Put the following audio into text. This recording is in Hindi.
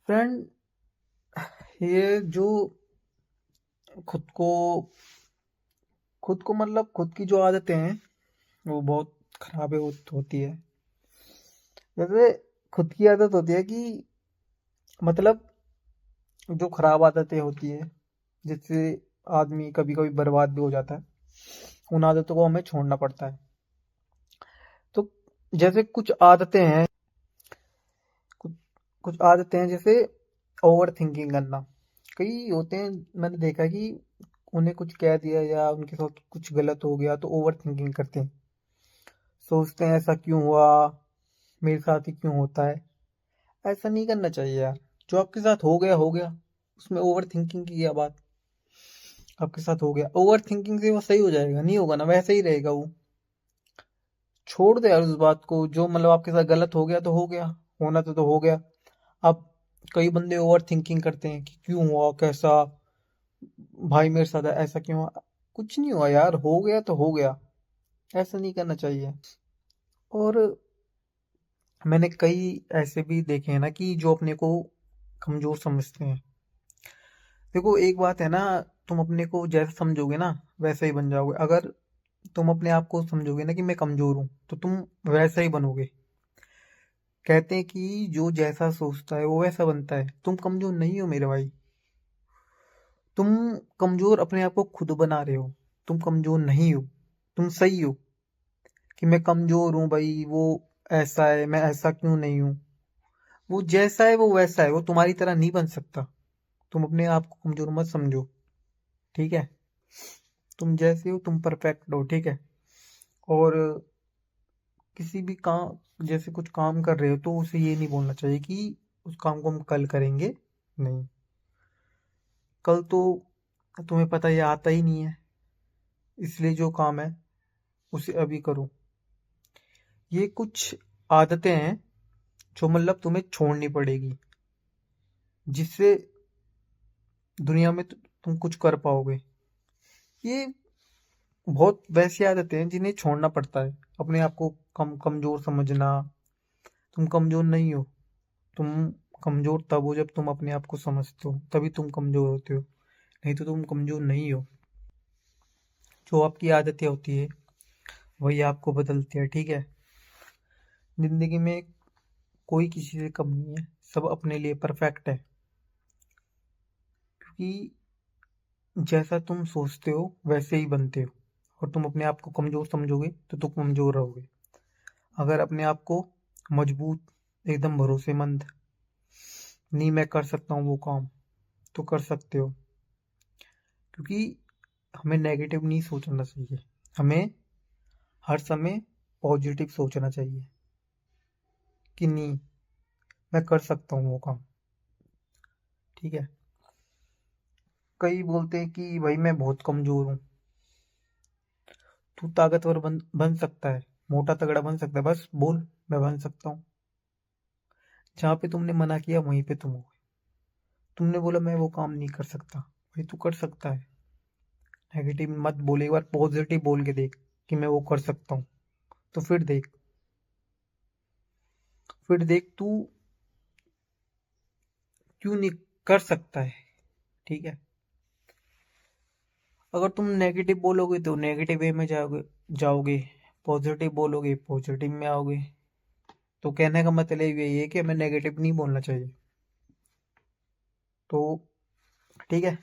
फ्रेंड, ये जो खुद को खुद को मतलब खुद की जो आदतें हैं वो बहुत खराब होती है। जैसे खुद की आदत होती है कि मतलब जो खराब आदतें होती है जिससे आदमी कभी कभी बर्बाद भी हो जाता है, उन आदतों को हमें छोड़ना पड़ता है। तो जैसे कुछ कुछ आदतें हैं, जैसे ओवर थिंकिंग करना। कई होते हैं, मैंने देखा है कि उन्हें कुछ कह दिया या उनके साथ कुछ गलत हो गया तो ओवर थिंकिंग करते हैं। सोचते हैं ऐसा क्यों हुआ, मेरे साथ ही क्यों होता है। ऐसा नहीं करना चाहिए यार। जो आपके साथ हो गया, उसमें ओवर थिंकिंग की क्या बात। आपके साथ हो गया, ओवर थिंकिंग से वो सही हो जाएगा? नहीं होगा ना, वैसे ही रहेगा वो। छोड़ दे यार उस बात को। जो मतलब आपके साथ गलत हो गया तो हो गया, होना तो हो गया। अब कई बंदे ओवर थिंकिंग करते हैं कि क्यों हुआ, कैसा, भाई मेरे साथ ऐसा क्यों हुआ। कुछ नहीं हुआ यार, हो गया तो हो गया। ऐसा नहीं करना चाहिए। और मैंने कई ऐसे भी देखे हैं ना कि जो अपने को कमजोर समझते हैं। देखो एक बात है ना, तुम अपने को जैसा समझोगे ना वैसा ही बन जाओगे। अगर तुम अपने आप को समझोगे ना कि मैं कमजोर हूं तो तुम वैसा ही बनोगे। कहते हैं कि जो जैसा सोचता है वो वैसा बनता है। तुम कमजोर नहीं हो मेरे भाई। तुम कमजोर अपने आप को खुद बना रहे हो। तुम कमजोर नहीं हो, तुम सही हो। कि मैं कमजोर हूं भाई, वो ऐसा है, मैं ऐसा क्यों नहीं हूं। वो जैसा है वो वैसा है, वो तुम्हारी तरह नहीं बन सकता। तुम अपने आप को कमजोर मत समझो, ठीक है। तुम जैसे हो तुम परफेक्ट हो, ठीक है। और किसी भी काम, जैसे कुछ काम कर रहे हो तो उसे ये नहीं बोलना चाहिए कि उस काम को हम कल करेंगे। नहीं, कल तो तुम्हें पता ये आता ही नहीं है। इसलिए जो काम है उसे अभी करो। ये कुछ आदतें हैं जो मतलब तुम्हें छोड़नी पड़ेगी, जिससे दुनिया में तुम कुछ कर पाओगे। ये बहुत वैसी आदतें हैं जिन्हें छोड़ना पड़ता है। अपने आप को कमजोर समझना। तुम कमजोर नहीं हो। तुम कमजोर तब हो जब तुम अपने आप को समझते हो, तभी तुम कमजोर होते हो। नहीं तो तुम कमजोर नहीं हो। जो आपकी आदतें होती है वही आपको बदलती है, ठीक है। जिंदगी में कोई किसी से कम नहीं है, सब अपने लिए परफेक्ट है। क्योंकि जैसा तुम सोचते हो वैसे ही बनते हो। और तुम अपने आप को कमजोर समझोगे तो तुम कमजोर रहोगे। अगर अपने आप को मजबूत, एकदम भरोसेमंद, नहीं मैं कर सकता हूँ वो काम, तो कर सकते हो। क्योंकि हमें नेगेटिव नहीं सोचना चाहिए। हमें हर समय पॉजिटिव सोचना चाहिए कि नहीं, मैं कर सकता हूँ वो काम, ठीक है। कई बोलते हैं कि भाई मैं बहुत कमजोर हूँ। तू ताकतवर बन सकता है, मोटा तगड़ा बन सकता है, बस बोल मैं बन सकता हूँ। जहाँ पे तुमने मना किया वहीं पे तुम हो गए। तुमने बोला मैं वो काम नहीं कर सकता, भाई तू कर सकता है। नेगेटिव मत बोल, एक बार पॉजिटिव बोल के देख कि मैं वो कर सकता हूँ। तो फिर देख तू क्यों नहीं कर सकता है, ठीक है। अगर तुम नेगेटिव बोलोगे तो नेगेटिव वे में जाओगे। पॉजिटिव बोलोगे पॉजिटिव में आओगे। तो कहने का मतलब यही है कि हमें नेगेटिव नहीं बोलना चाहिए। तो ठीक है।